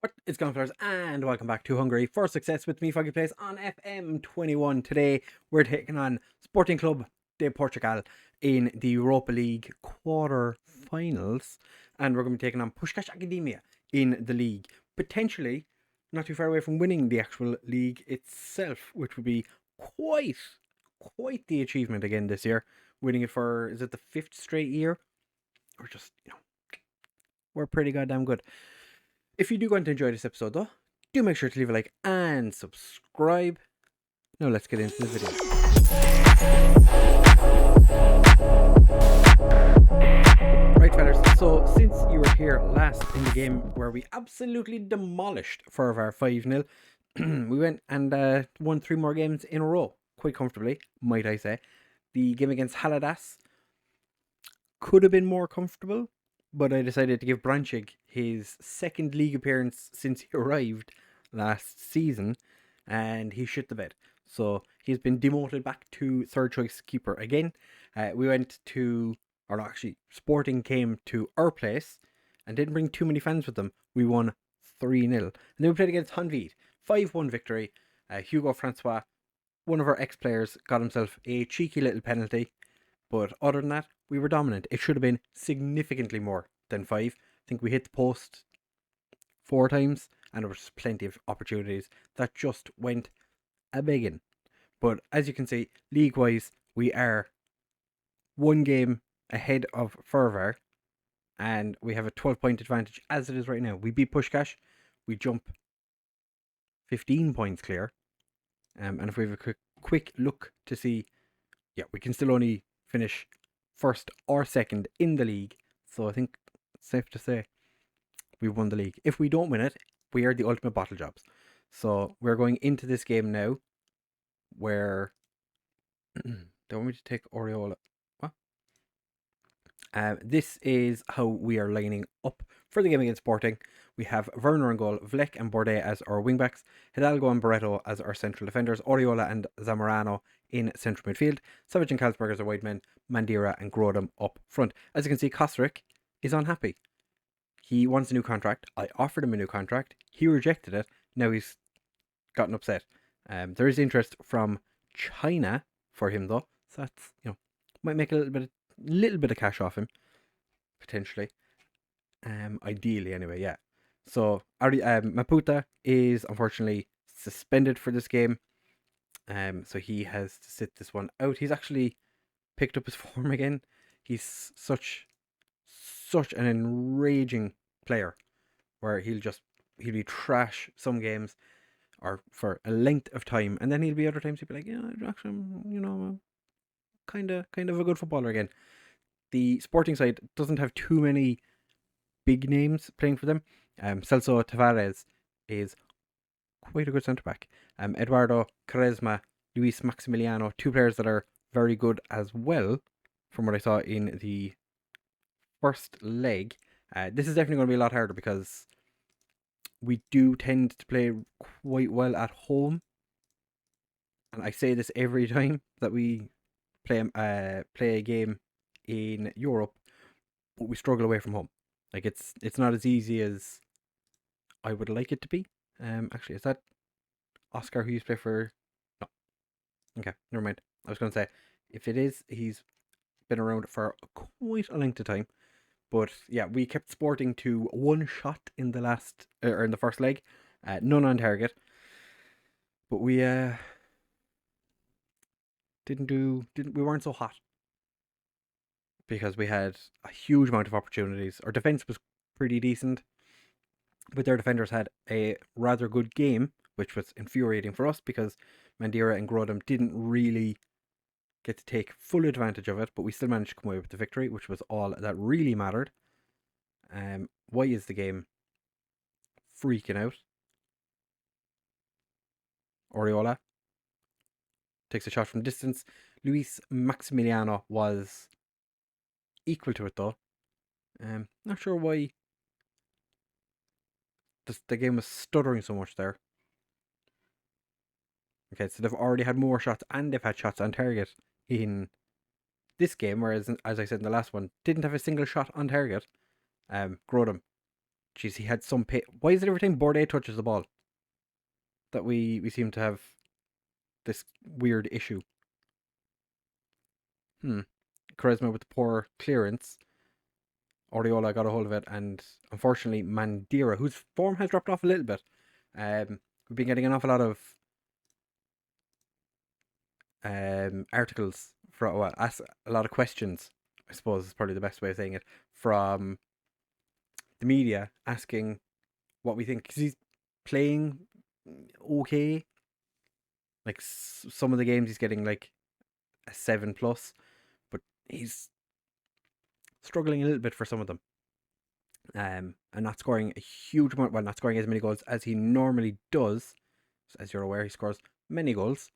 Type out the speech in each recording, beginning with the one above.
What is going on, players, and welcome back to Hungary for Success with me, FoggyPlays, on FM21. Today, we're taking on Sporting Club de Portugal in the Europa League Quarter Finals, and we're going to be taking on Puskás Academia in the league. Potentially not too far away from winning the actual league itself, which would be quite the achievement again this year. Winning it for, is it the 5th straight year? Or just, we're pretty goddamn good. If you do want to enjoy this episode though, do make sure to leave a like and subscribe. Now let's get into the video. Right, fellas, so since you were here last in the game where we absolutely demolished Fervar 5-0, we went and won 3 more games in a row, quite comfortably, might I say. The game against Haladas could have been more comfortable, but I decided to give Branchig his second league appearance since he arrived last season, and he shit the bed. So he's been demoted back to third choice keeper again. We went to, or actually, Sporting came to our place and didn't bring too many fans with them. We won 3-0. And then we played against Hanvid. 5-1 victory. Hugo Francois, one of our ex-players, got himself a cheeky little penalty. But other than that, we were dominant. It should have been significantly more than 5. I think we hit the post 4 times, and there was plenty of opportunities that just went a begging. But as you can see, league-wise, we are 1 game ahead of Fervar, and we have a 12-point advantage as it is right now. We beat Puskás, we jump 15 points clear, and if we have a quick look to see, we can still only finish first or second in the league. So I think it's safe to say we won the league. If we don't win it, we are the ultimate bottle jobs. So we're going into this game now where they want me to take Oriola. What? This is how we are lining up for the game against Sporting. We have Werner in goal, Vlek and Bordet as our wingbacks, Hidalgo and Barreto as our central defenders, Oriola and Zamorano in central midfield, Savage and Carlsberg as our wide men, Mandira and Grodem up front. As you can see, Kosteric is unhappy. He wants a new contract. I offered him a new contract. He rejected it. Now he's gotten upset. There is interest from China for him though, so that's, might make a little bit of cash off him potentially. Ideally anyway, yeah. So Maputa is unfortunately suspended for this game. So he has to sit this one out. He's actually picked up his form again. He's such an enraging player where he'll be trash some games or for a length of time, and then he'll be other times he'll be like, actually, I'm kind of a good footballer again. The Sporting side doesn't have too many big names playing for them. Celso Tavares is quite a good centre back. Eduardo Quaresma, Luis Maximiliano, 2 players that are very good as well, from what I saw in the first leg. This is definitely going to be a lot harder because we do tend to play quite well at home, and I say this every time that we play a game in Europe, but we struggle away from home. Like it's not as easy as I would like it to be. Actually, is that Oscar who used to play for? No. Okay, never mind. I was going to say, if it is, he's been around for quite a length of time. But yeah, we kept Sporting to 1 shot in the last or in the first leg, none on target. But we we weren't so hot because we had a huge amount of opportunities. Our defense was pretty decent, but their defenders had a rather good game, which was infuriating for us because Mandira and Grodem didn't really get to take full advantage of it, but we still managed to come away with the victory, which was all that really mattered. Why is the game freaking out? Oriola takes a shot from distance. Luis Maximiliano was equal to it though. Not sure why the game was stuttering so much there. Okay, so they've already had more shots and they've had shots on target in this game, whereas, as I said in the last one, didn't have a single shot on target. Grodem Jeez, he had some pay. Why is it every time Bordet touches the ball that we seem to have this weird issue? Charisma with the poor clearance. Oriola got a hold of it, and unfortunately, Mandira, whose form has dropped off a little bit. We've been getting an awful lot of articles from, well, ask a lot of questions, I suppose is probably the best way of saying it, from the media asking what we think, because he's playing okay. Like some of the games he's getting like a 7+, but he's struggling a little bit for some of them. And not scoring a huge amount, well, not scoring as many goals as he normally does. As you're aware, he scores many goals.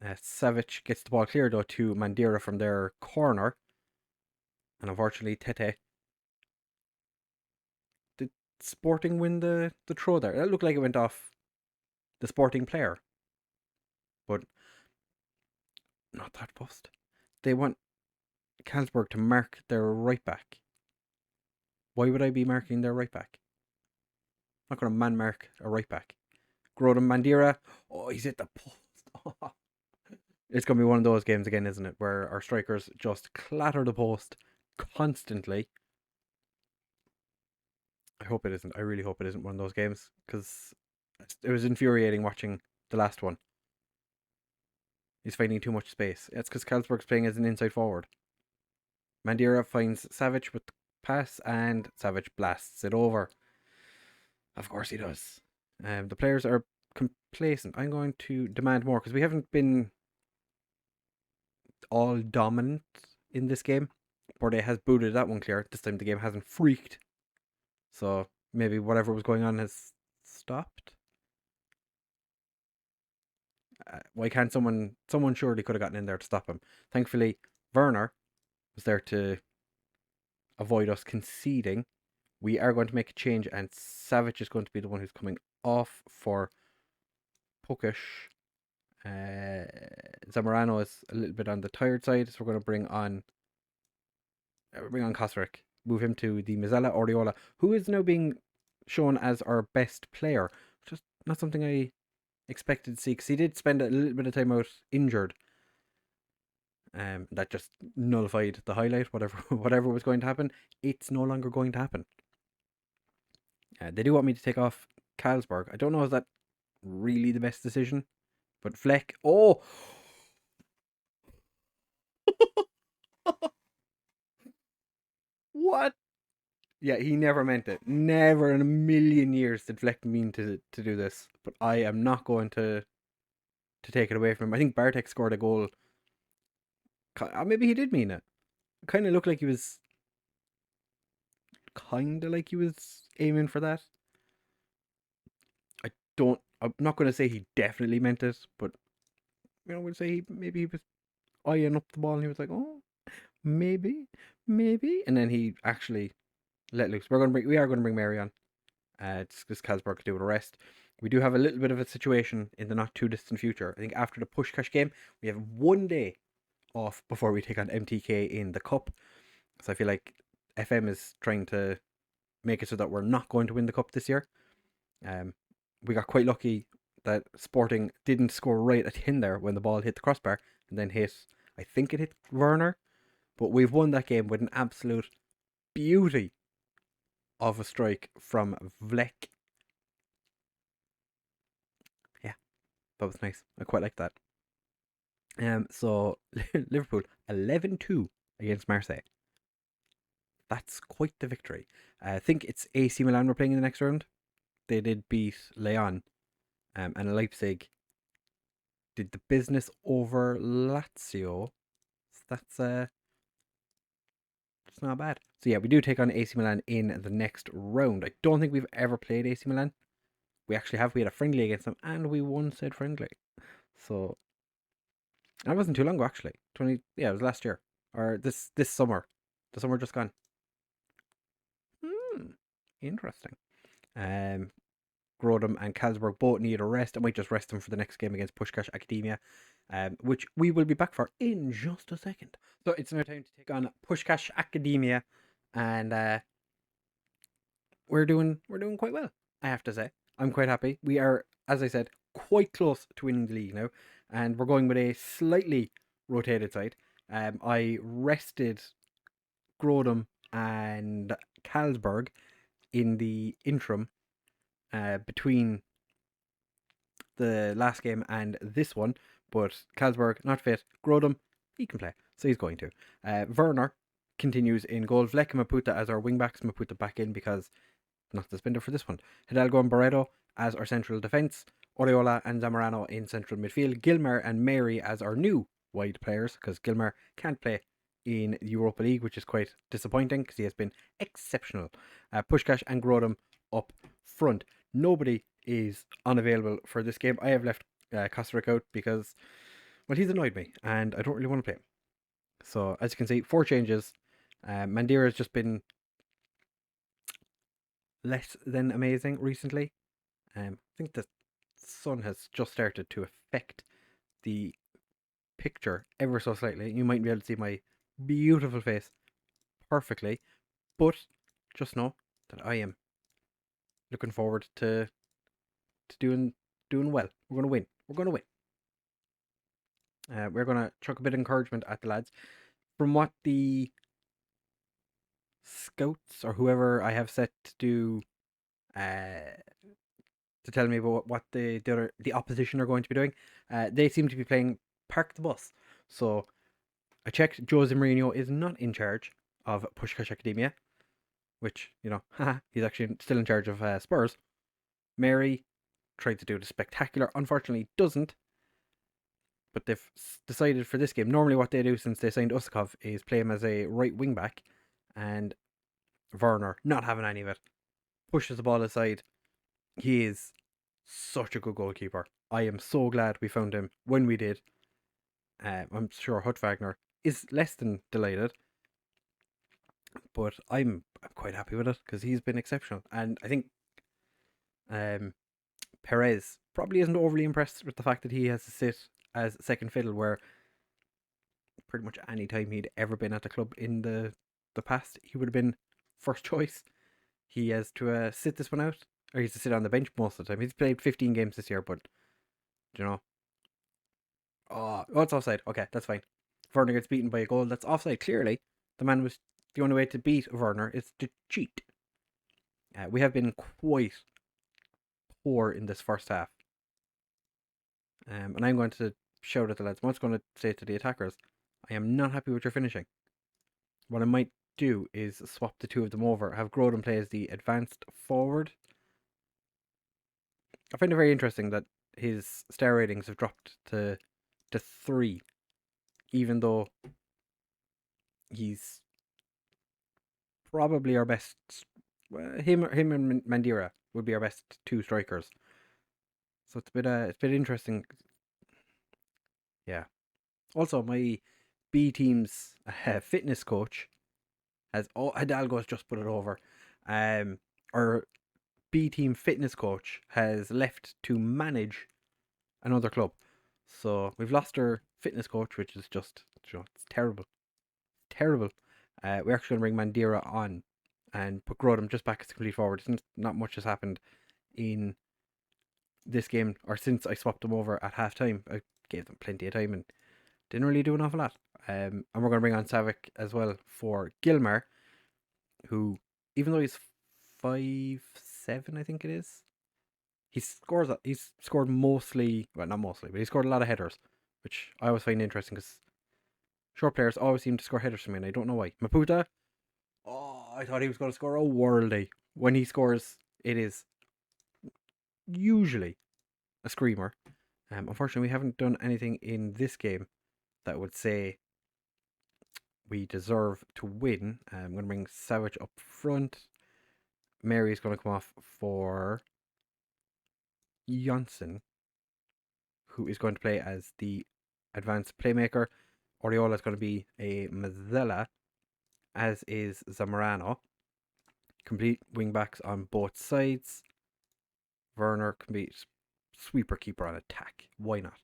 Savic gets the ball clear though to Mandira from their corner. And unfortunately, Tete. Did Sporting win the throw there? That looked like it went off the Sporting player. But not that post. They want Carlsberg to mark their right back. Why would I be marking their right back? I'm not going to man mark a right back. Grodem Mandira. Oh, he's hit the post. Oh. It's going to be one of those games again, isn't it? Where our strikers just clatter the post constantly. I hope it isn't. I really hope it isn't one of those games, because it was infuriating watching the last one. He's finding too much space. It's because Carlsberg's playing as an inside forward. Mandira finds Savic with the pass, and Savic blasts it over. Of course he does. The players are complacent. I'm going to demand more, because we haven't been all dominant in this game. Bordet has booted that one clear. This time the game hasn't freaked. So maybe whatever was going on has stopped. Why can't someone surely could have gotten in there to stop him? Thankfully, Werner was there to avoid us conceding. We are going to make a change, and Savic is going to be the one who's coming off for Pukic. Zamorano is a little bit on the tired side, so we're going to bring on Kosric, move him to the Mazzella Oriola, who is now being shown as our best player, which is not something I expected to see, because he did spend a little bit of time out injured. That just nullified the highlight. Whatever was going to happen, it's no longer going to happen. They do want me to take off Carlsberg. I don't know if that really the best decision, but Fleck. Oh. What? Yeah, he never meant it. Never in a million years did Fleck mean to do this. But I am not going to take it away from him. I think Bartek scored a goal. Maybe he did mean it. Kind of looked like he was aiming for that. I'm not going to say he definitely meant it, but we'll say maybe he was eyeing up the ball and he was like, oh, maybe, and then he actually let loose. We are going to bring Mary on. Just because Carlsberg could do the rest. We do have a little bit of a situation in the not too distant future. I think after the Pushkash game, we have 1 day off before we take on MTK in the cup. So I feel like FM is trying to make it so that we're not going to win the cup this year. We got quite lucky that Sporting didn't score right at the end there when the ball hit the crossbar and then I think it hit Werner. But we've won that game with an absolute beauty of a strike from Vlek. Yeah, that was nice. I quite like that. So Liverpool 11-2 against Marseille. That's quite the victory. I think it's AC Milan we're playing in the next round. They did beat Lyon, and Leipzig did the business over Lazio. That's it's not bad. So yeah, we do take on AC Milan in the next round. I don't think we've ever played AC Milan. We actually have. We had a friendly against them, and we won said friendly. So that wasn't too long ago, actually. It was last year or this summer. The summer just gone. Interesting. Grodem and Carlsberg both need a rest. I might just rest them for the next game against Pushkash Academia, which we will be back for in just a second. So it's now time to take on Pushkash Academia, and we're doing quite well, I have to say. I'm quite happy. We are, as I said, quite close to winning the league now, and we're going with a slightly rotated side. I rested Grodum and Carlsberg in the interim between the last game and this one, but Carlsberg not fit. Grodum, he can play, so he's going to. Werner continues in goal. Vlek and Maputa as our wingbacks. Maputa back in because not suspended for this one. Hidalgo and Barreto as our central defence. Oriola and Zamorano in central midfield. Gilmer and Mary as our new wide players, because Gilmer can't play in the Europa League, which is quite disappointing because he has been exceptional. Pushkash and Grodum up front. Nobody is unavailable for this game. I have left Kosteric out because, well, he's annoyed me and I don't really want to play him. So, as you can see, 4 changes. Mandira has just been less than amazing recently. I think the sun has just started to affect the picture ever so slightly. You might be able to see my beautiful face perfectly, but just know that I am looking forward to doing well. We're gonna win. We're gonna win. We're gonna chuck a bit of encouragement at the lads. From what the scouts or whoever I have set to do to tell me about what the opposition are going to be doing, they seem to be playing Park the Bus. So I checked. Jose Mourinho is not in charge of Pushkash Academia, which, you know, he's actually still in charge of Spurs. Mary tried to do the spectacular, unfortunately doesn't. But they've decided for this game, normally what they do since they signed Usakov is play him as a right wing back, and Werner, not having any of it, pushes the ball aside. He is such a good goalkeeper. I am so glad we found him when we did. I'm sure Hut Wagner is less than delighted, but I'm quite happy with it because he's been exceptional. And I think Perez probably isn't overly impressed with the fact that he has to sit as second fiddle, where pretty much any time he'd ever been at the club in the past, he would have been first choice. He has to sit this one out, or he has to sit on the bench most of the time. He's played 15 games this year, but, you know. Oh, it's offside. Okay, that's fine. Werner gets beaten by a goal. That's offside, clearly. The only way to beat Werner is to cheat. We have been quite poor in this first half. And I'm going to shout at the lads. I'm also going to say to the attackers, I am not happy with your finishing. What I might do is swap the two of them over. Have Grodon play as the advanced forward. I find it very interesting that his star ratings have dropped to 3, even though he's probably our best. Him and Mandira would be our best 2 strikers. So it's a bit interesting. Yeah. Also, my B team's fitness coach Hidalgo's just put it over. Our B team fitness coach has left to manage another club. So we've lost our fitness coach, which is just, it's terrible. Terrible. We're actually going to bring Mandira on and put Grodum just back as complete forward. Not much has happened in this game, or since I swapped them over at half time. I gave them plenty of time and didn't really do an awful lot. And we're going to bring on Savic as well for Gilmer, who, even though he's 5'7", I think it is, he's scored mostly, well, not mostly, but he scored a lot of headers, which I always find interesting because short players always seem to score headers for me, and I don't know why. Maputa, I thought he was going to score a worldie. When he scores, it is usually a screamer. Unfortunately, we haven't done anything in this game that would say we deserve to win. I'm going to bring Savage up front. Mary is going to come off for Janssen, who is going to play as the advanced playmaker. Oriola is going to be a Mazzella, as is Zamorano. Complete wing backs on both sides. Werner can be sweeper keeper on attack. Why not?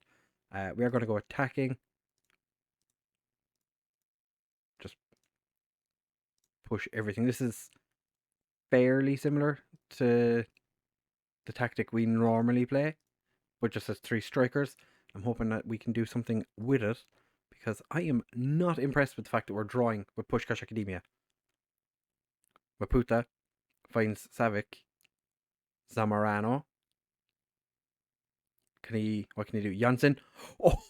We are going to go attacking. Just push everything. This is fairly similar to the tactic we normally play, but just as 3 strikers. I'm hoping that we can do something with it, because I am not impressed with the fact that we're drawing with Pushkash Academia. Maputa finds Savic. Zamorano. What can he do? Janssen. Oh!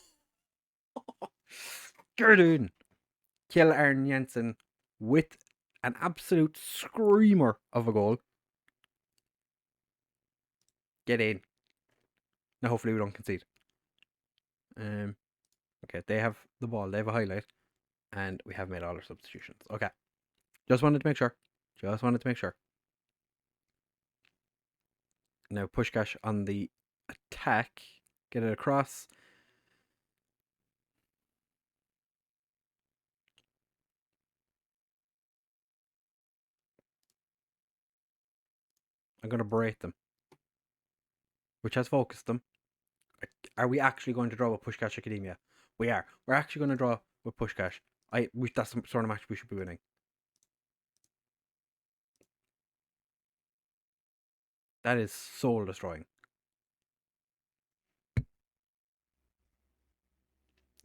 Gerdun! Kill Arne Janssen with an absolute screamer of a goal. Get in. Now hopefully we don't concede. Okay, they have the ball. They have a highlight. And we have made all our substitutions. Okay. Just wanted to make sure. Now Pushkash on the attack. Get it across. I'm going to berate them, which has focused them. Are we actually going to draw with Pushkash Academia? We are. We're actually going to draw with Pushkash. That's the sort of match we should be winning. That is soul destroying.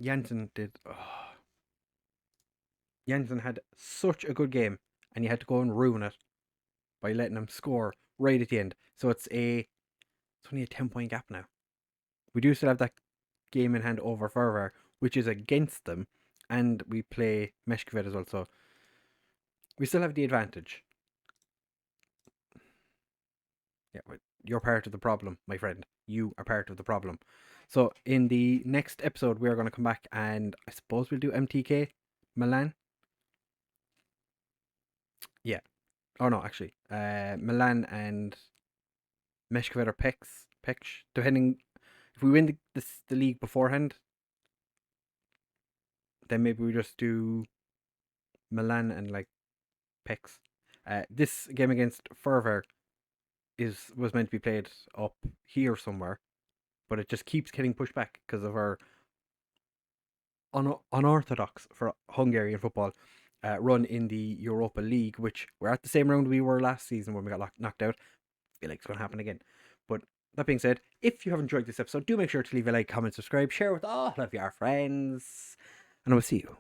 Janssen did. Oh. Janssen had such a good game, and you had to go and ruin it by letting him score right at the end. So it's only a 10-point gap now. We do still have that game in hand over Ferver, which is against them, and we play Meshkvet as well. So we still have the advantage. Yeah, you're part of the problem, my friend. You are part of the problem. So in the next episode, we are going to come back, and I suppose we'll do MTK Milan. Yeah. Oh no, actually, Milan and Meshkvet or Pech, depending. If we win the league beforehand, then maybe we just do Milan and like Pex. This game against Ferver was meant to be played up here somewhere, but it just keeps getting pushed back because of our unorthodox for Hungarian football run in the Europa League, which we're at the same round we were last season when we got knocked out. I feel like it's going to happen again. But that being said, if you have enjoyed this episode, do make sure to leave a like, comment, subscribe, share with all of your friends, and I will see you